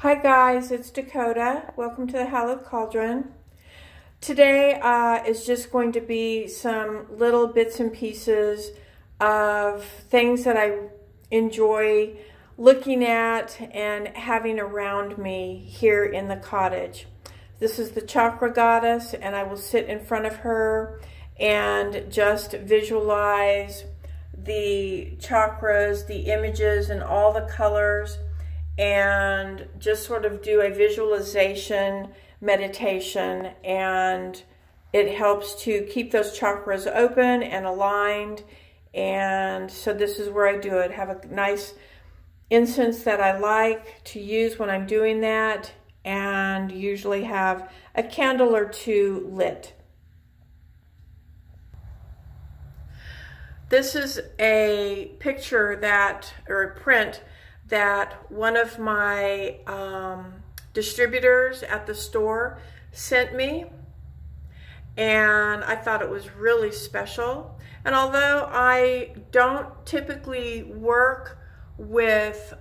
Hi guys, it's Dakota. Welcome to the Hallowed Cauldron. Today is just going to be some little bits and pieces of things that I enjoy looking at and having around me here in the cottage. This is the chakra goddess, and I will sit in front of her and just visualize the chakras, the images, and all the colors, and just sort of do a visualization meditation, and it helps to keep those chakras open and aligned. And so this is where I do it. Have a nice incense that I like to use when I'm doing that, and usually have a candle or two lit. This is a picture that, or a print that one of my distributors at the store sent me, and I thought it was really special. And although I don't typically work with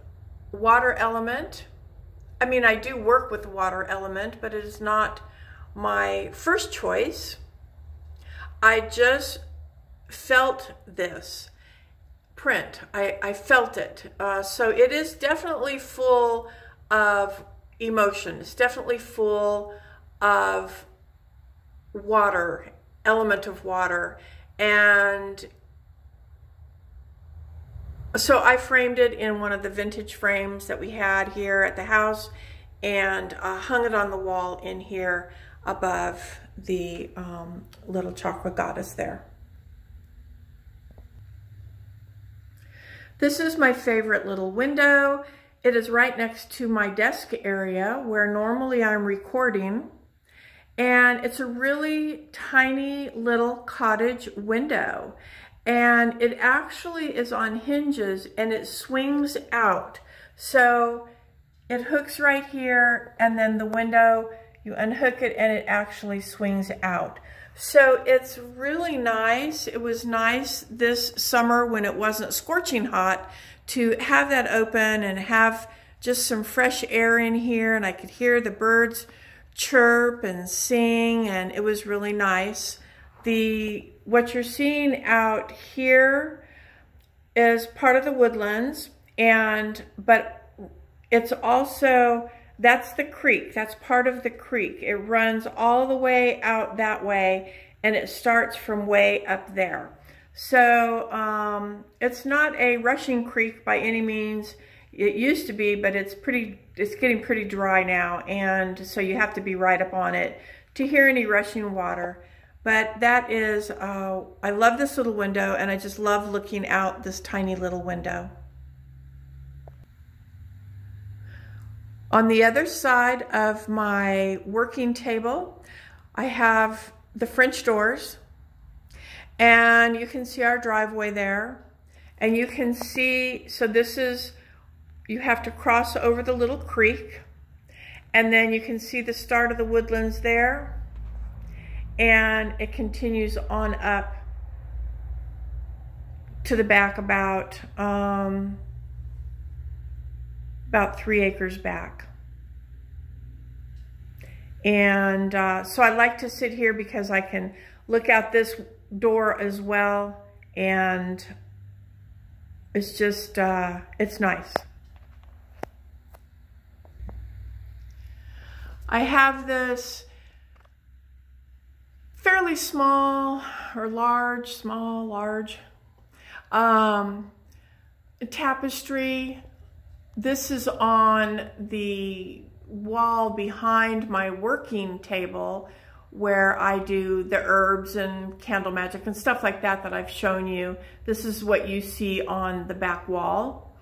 water element, I mean, I do work with water element, but it is not my first choice. I just felt this print. I felt it. So it is definitely full of emotion. It's definitely full of water, element of water. And so I framed it in one of the vintage frames that we had here at the house, and hung it on the wall in here above the little chakra goddess there. This is my favorite little window. It is right next to my desk area where normally I'm recording. And it's a really tiny little cottage window. And it actually is on hinges and it swings out. So it hooks right here, and then the window, you unhook it and it actually swings out. So it's really nice. It was nice this summer when it wasn't scorching hot to have that open and have just some fresh air in here, and I could hear the birds chirp and sing, and it was really nice. What you're seeing out here is part of the woodlands, but it's also, that's the creek. That's part of the creek. It runs all the way out that way, and it starts from way up there. So it's not a rushing creek by any means. It used to be, but it's getting pretty dry now, and so you have to be right up on it to hear any rushing water. But that is, I love this little window, and I just love looking out this tiny little window. On the other side of my working table, I have the French doors, and you can see our driveway there. And you can see, so this is, you have to cross over the little creek, and then you can see the start of the woodlands there, and it continues on up to the back about 3 acres back. And so I like to sit here because I can look out this door as well, and it's just, it's nice. I have this fairly small or large, small, large tapestry. This is on the wall behind my working table where I do the herbs and candle magic and stuff like that that I've shown you. This is what you see on the back wall.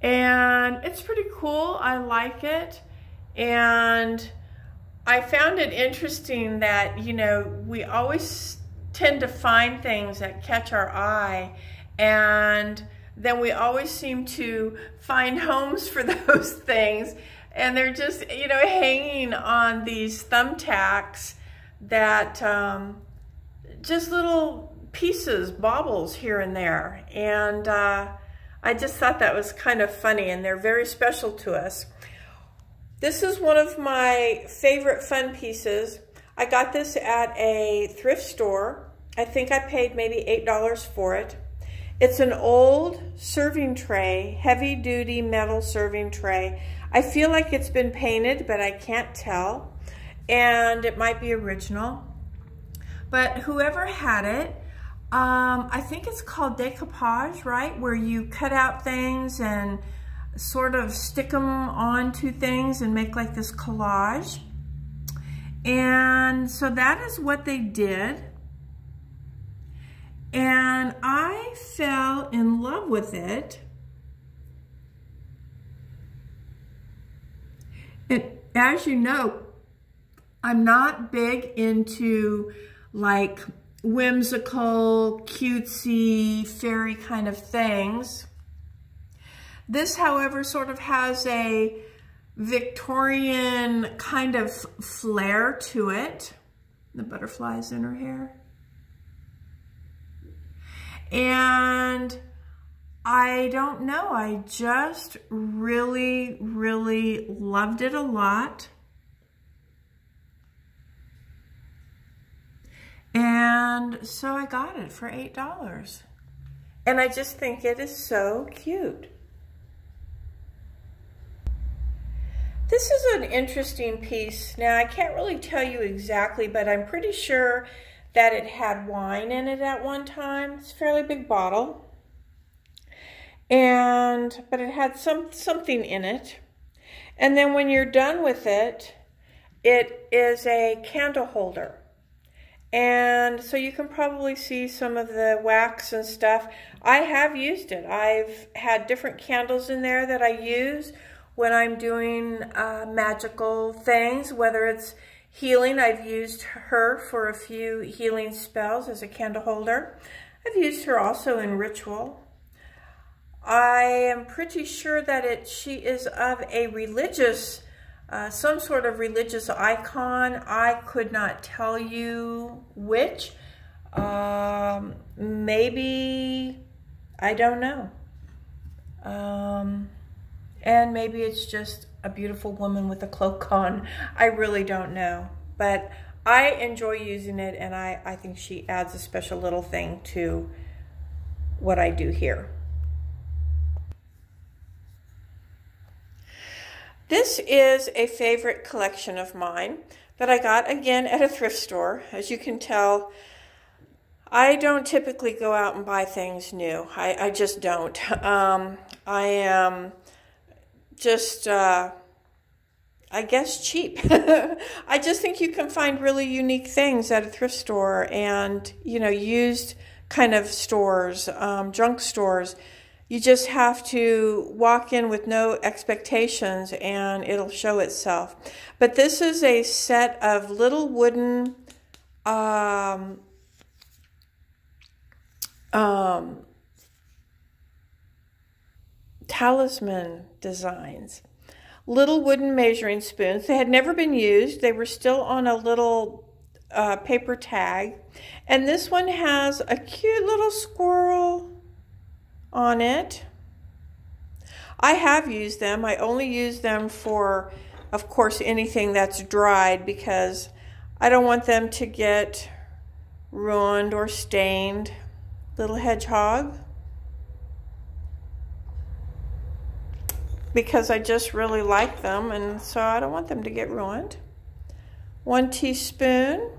And it's pretty cool. I like it. And I found it interesting that, you know, we always tend to find things that catch our eye, and then we always seem to find homes for those things, and they're just, you know, hanging on these thumbtacks that just little pieces, baubles here and there. And I just thought that was kind of funny, and they're very special to us. This is one of my favorite fun pieces. I got this at a thrift store. I think I paid maybe $8 for it. It's an old serving tray, heavy-duty metal serving tray. I feel like it's been painted, but I can't tell. And it might be original. But whoever had it, I think it's called decoupage, right? Where you cut out things and sort of stick them onto things and make like this collage. And so that is what they did. And I fell in love with it. And as you know, I'm not big into like whimsical, cutesy, fairy kind of things. This, however, sort of has a Victorian kind of flair to it. The butterflies in her hair. And I don't know, I just really, really loved it a lot. And so I got it for $8. And I just think it is so cute. This is an interesting piece. Now, I can't really tell you exactly, but I'm pretty sure that it had wine in it at one time. It's a fairly big bottle. But it had something in it. And then when you're done with it, it is a candle holder. And so you can probably see some of the wax and stuff. I have used it. I've had different candles in there that I use when I'm doing magical things, whether it's healing. I've used her for a few healing spells as a candle holder. I've used her also in ritual. I am pretty sure that she is of a religious, some sort of religious icon. I could not tell you which. Maybe, I don't know. And maybe it's just a beautiful woman with a cloak on. I really don't know. But I enjoy using it, and I think she adds a special little thing to what I do here. This is a favorite collection of mine that I got again at a thrift store. As you can tell, I don't typically go out and buy things new. I just don't. I am just, I guess, cheap. I just think you can find really unique things at a thrift store and, you know, used kind of stores, junk stores. You just have to walk in with no expectations and it'll show itself. But this is a set of little wooden talisman designs. Little wooden measuring spoons. They had never been used. They were still on a little paper tag. And this one has a cute little squirrel on it. I have used them. I only use them for, of course, anything that's dried because I don't want them to get ruined or stained. Little hedgehog. Because I just really like them, and so I don't want them to get ruined. 1 teaspoon.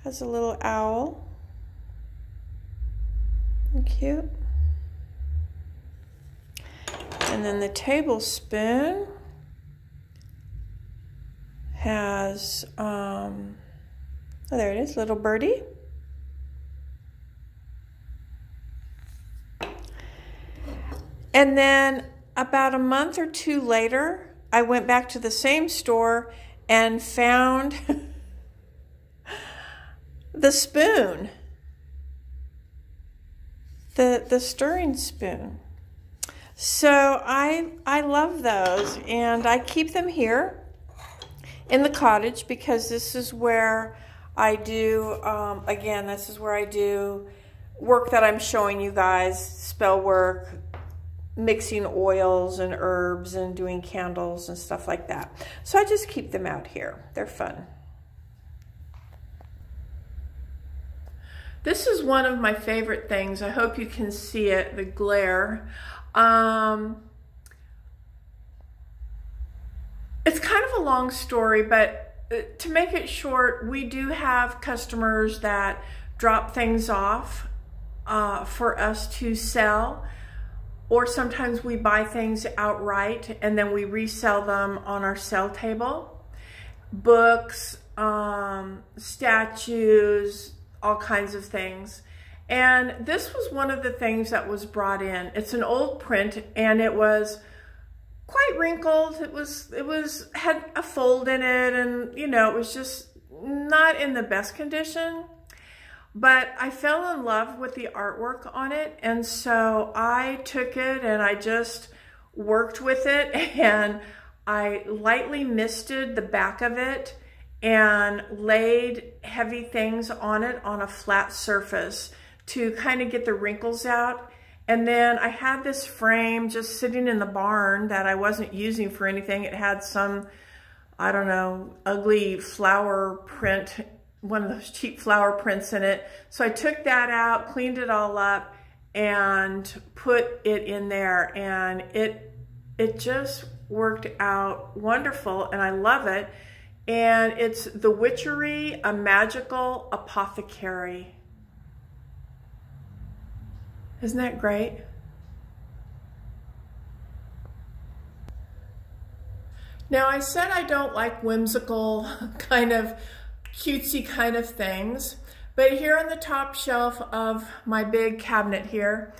Has a little owl. Cute. And then the tablespoon has, oh, there it is, little birdie. And then about a month or two later, I went back to the same store and found the spoon, the stirring spoon. So I love those, and I keep them here in the cottage because this is where I do, again, this is where I do work that I'm showing you guys, spell work, mixing oils and herbs and doing candles and stuff like that. So I just keep them out here. They're fun. This is one of my favorite things. I hope you can see it, the glare. It's kind of a long story, but to make it short, we do have customers that drop things off for us to sell, or sometimes we buy things outright and then we resell them on our sale table. Books, statues, all kinds of things. And this was one of the things that was brought in. It's an old print and it was quite wrinkled. It had a fold in it, and you know, it was just not in the best condition. But I fell in love with the artwork on it, and so I took it and I just worked with it, and I lightly misted the back of it and laid heavy things on it on a flat surface to kind of get the wrinkles out. And then I had this frame just sitting in the barn that I wasn't using for anything. It had some, I don't know, ugly flower print, one of those cheap flower prints in it. So I took that out, cleaned it all up, and put it in there. And it just worked out wonderful, and I love it. And it's The Witchery, A Magical Apothecary. Isn't that great? Now, I said I don't like whimsical, kind of cutesy kind of things, but here on the top shelf of my big cabinet here,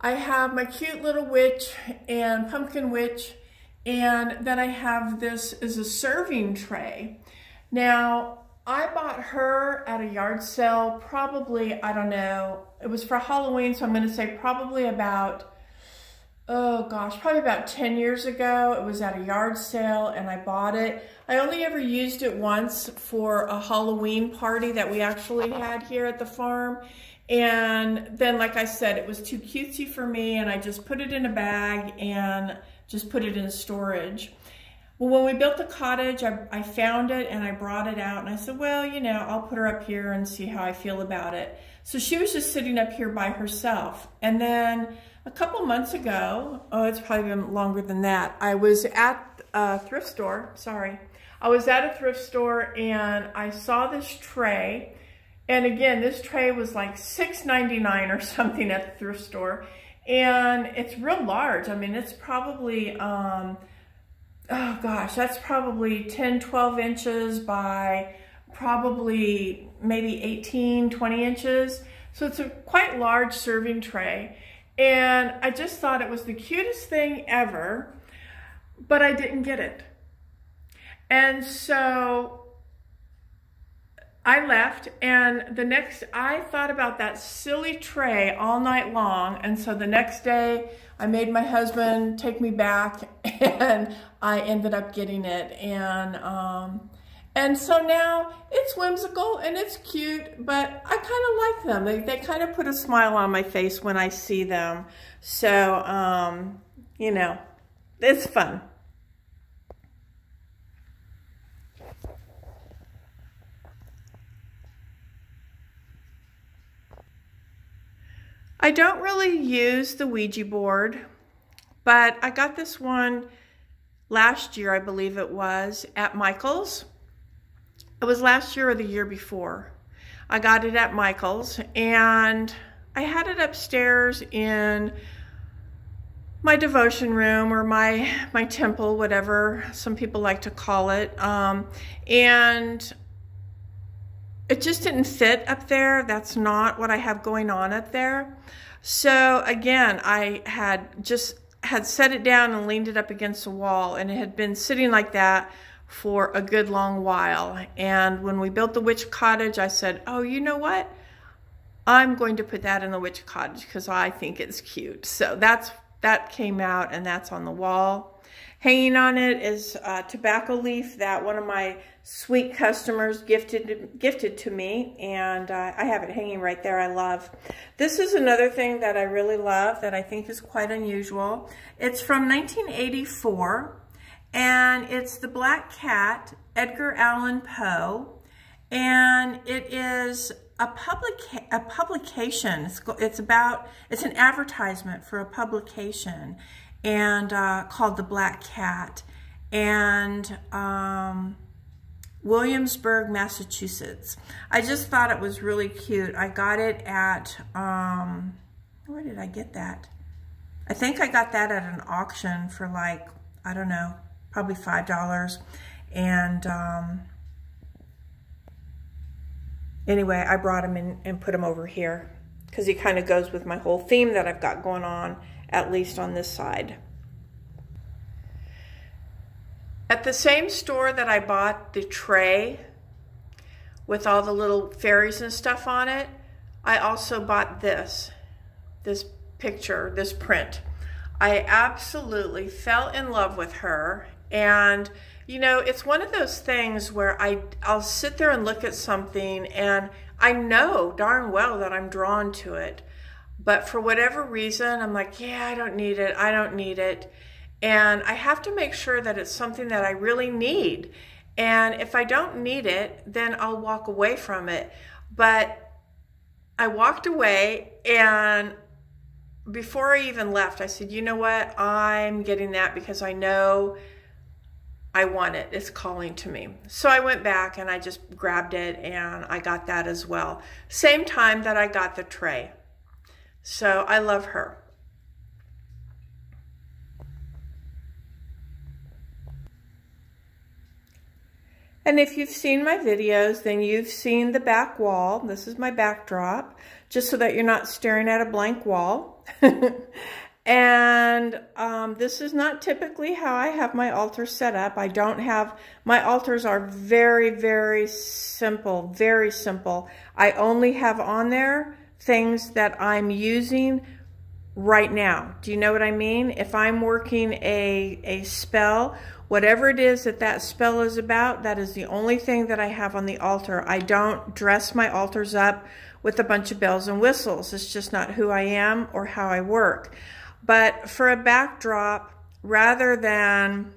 I have my cute little witch and pumpkin witch, and then I have this as a serving tray. Now, I bought her at a yard sale probably, I don't know, it was for Halloween, so I'm going to say probably about, oh gosh, probably about 10 years ago. It was at a yard sale and I bought it. I only ever used it once for a Halloween party that we actually had here at the farm. And then, like I said, it was too cutesy for me, and I just put it in a bag and just put it in storage. Well, when we built the cottage, I found it and I brought it out, and I said, well, you know, I'll put her up here and see how I feel about it. So she was just sitting up here by herself. And then a couple months ago, oh, it's probably been longer than that, I was at a thrift store, I was at a thrift store and I saw this tray. And again, this tray was like $6.99 or something at the thrift store. And it's real large. I mean, it's probably, oh gosh, that's probably 10, 12 inches by probably maybe 18, 20 inches. So it's a quite large serving tray. And I just thought it was the cutest thing ever, but I didn't get it. And so I left, and I thought about that silly tray all night long. And so the next day I made my husband take me back, and I ended up getting it. And so now it's whimsical and it's cute, but I kind of like them. They kind of put a smile on my face when I see them. So, you know, it's fun. I don't really use the Ouija board, but I got this one last year, I believe it was, at Michael's. It was last year or the year before. I got it at Michael's, and I had it upstairs in my devotion room, or my temple, whatever some people like to call it. And it just didn't fit up there. That's not what I have going on up there. So again, I had set it down and leaned it up against the wall, and it had been sitting like that for a good long while. And when we built the witch cottage, I said, oh, you know what? I'm going to put that in the witch cottage because I think it's cute. So that's that came out, and that's on the wall. Hanging on it is a tobacco leaf that one of my sweet customers gifted to me, and I have it hanging right there. I love. This is another thing that I really love that I think is quite unusual. It's from 1984, and it's the Black Cat, Edgar Allan Poe, and it is a publication. It's an advertisement for a publication, and called The Black Cat, and Williamsburg, Massachusetts. I just thought it was really cute. I got it at, where did I get that? I think I got that at an auction for like, I don't know, probably $5. And anyway, I brought him in and put him over here because he kind of goes with my whole theme that I've got going on, at least on this side. At the same store that I bought the tray with all the little fairies and stuff on it, I also bought this picture, this print. I absolutely fell in love with her. And you know, it's one of those things where I'll sit there and look at something and I know darn well that I'm drawn to it. But for whatever reason, I'm like, yeah, I don't need it. I don't need it. And I have to make sure that it's something that I really need. And if I don't need it, then I'll walk away from it. But I walked away, and before I even left, I said, you know what? I'm getting that because I know I want it. It's calling to me. So I went back and I just grabbed it and I got that as well. Same time that I got the tray. So I love her. And if you've seen my videos, then you've seen the back wall. This is my backdrop, just so that you're not staring at a blank wall. And this is not typically how I have my altar set up. I don't have, my altars are very, very simple, very simple. I only have on there things that I'm using right now. Do you know what I mean? If I'm working a spell, whatever it is that spell is about, that is the only thing that I have on the altar. I don't dress my altars up with a bunch of bells and whistles. It's just not who I am or how I work. But for a backdrop, rather than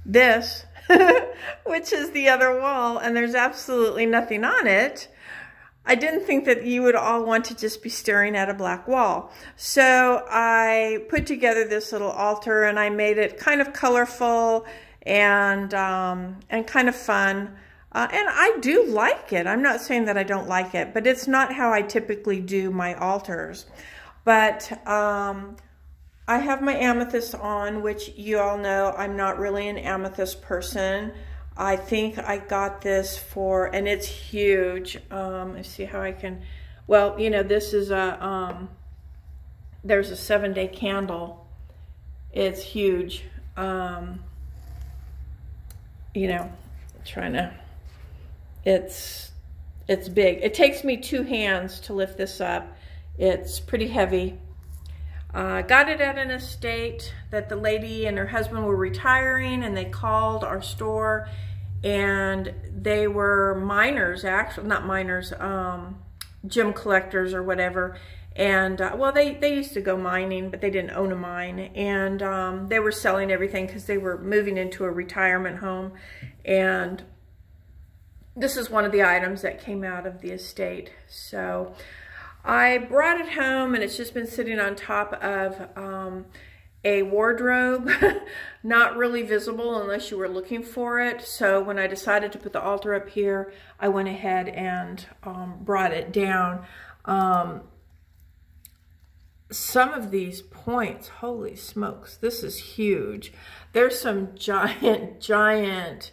this, which is the other wall, and there's absolutely nothing on it, I didn't think that you would all want to just be staring at a black wall. So I put together this little altar, and I made it kind of colorful and kind of fun. And I do like it. I'm not saying that I don't like it, but it's not how I typically do my altars. But I have my amethyst on, which you all know I'm not really an amethyst person. I think I got this for, and it's huge. Let's see how I can, well, you know, this is a, there's a 7-day candle. It's huge. You know, trying to, it's big. It takes me 2 hands to lift this up. It's pretty heavy. Got it at an estate that the lady and her husband were retiring, and they called our store, and they were miners, actually, not miners, gem collectors or whatever. And well, they used to go mining, but they didn't own a mine. And they were selling everything because they were moving into a retirement home. And this is one of the items that came out of the estate. So I brought it home, and it's just been sitting on top of a wardrobe, not really visible unless you were looking for it. So when I decided to put the altar up here, I went ahead and brought it down. Some of these points, holy smokes, this is huge. There's some giant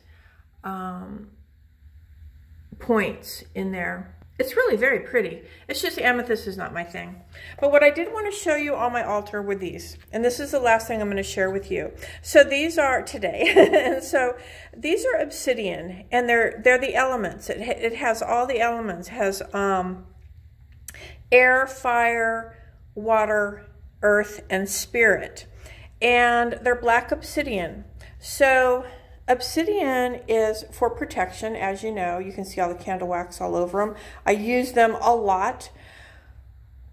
points in there. It's really very pretty. It's just the amethyst is not my thing. But what I did want to show you on my altar were these. And this is the last thing I'm going to share with you. So these are today. And so these are obsidian, and they're the elements. It has all the elements. It has air, fire, water, earth, and spirit. And they're black obsidian. So obsidian is for protection, as you know. You can see all the candle wax all over them. I use them a lot.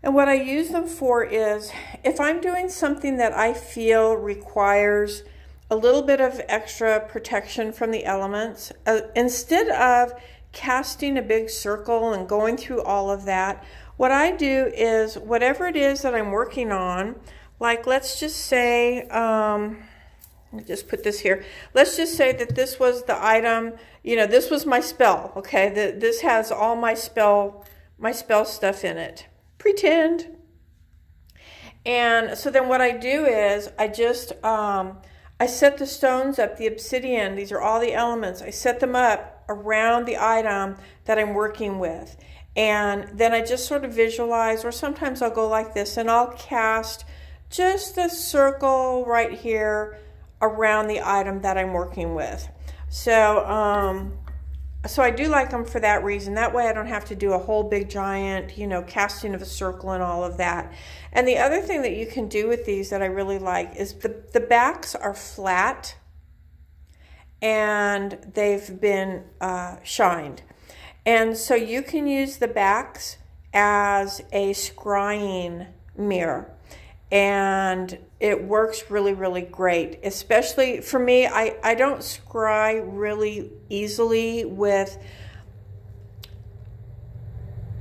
And what I use them for is if I'm doing something that I feel requires a little bit of extra protection from the elements, instead of casting a big circle and going through all of that, what I do is whatever it is that I'm working on, like let's just say, let me just put this here. Let's just say that this was the item, you know, this was my spell, okay? This has all my spell stuff in it. Pretend. And so then what I do is I just, I set the stones up, the obsidian, these are all the elements. I set them up around the item that I'm working with. And then I just sort of visualize, or sometimes I'll go like this and I'll cast just a circle right here around the item that I'm working with. So, so I do like them for that reason. That way I don't have to do a whole big giant, you know, casting of a circle and all of that. And the other thing that you can do with these that I really like is the backs are flat and they've been shined. And so you can use the backs as a scrying mirror. And it works really, really great. Especially for me, I don't scry really easily with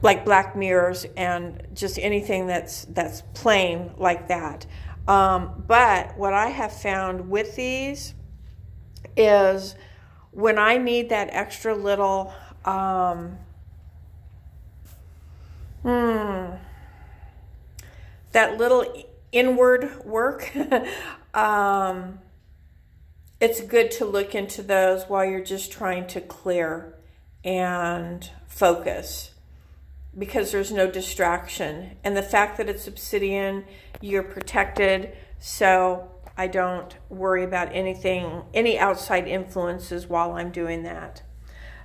like black mirrors and just anything that's plain like that. But what I have found with these is when I need that extra little that little inward work, it's good to look into those while you're just trying to clear and focus, because there's no distraction. And the fact that it's obsidian, you're protected, so I don't worry about anything, any outside influences while I'm doing that.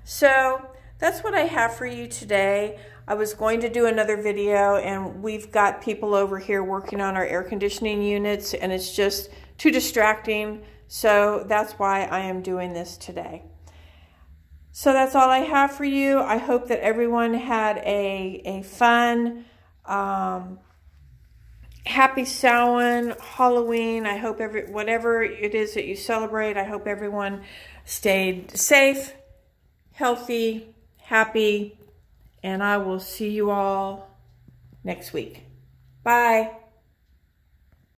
So that's what I have for you today. I was going to do another video, and we've got people over here working on our air conditioning units, and it's just too distracting. So that's why I am doing this today. So that's all I have for you. I hope that everyone had a fun, happy Samhain, Halloween. I hope whatever it is that you celebrate, I hope everyone stayed safe, healthy, happy, and I will see you all next week. Bye.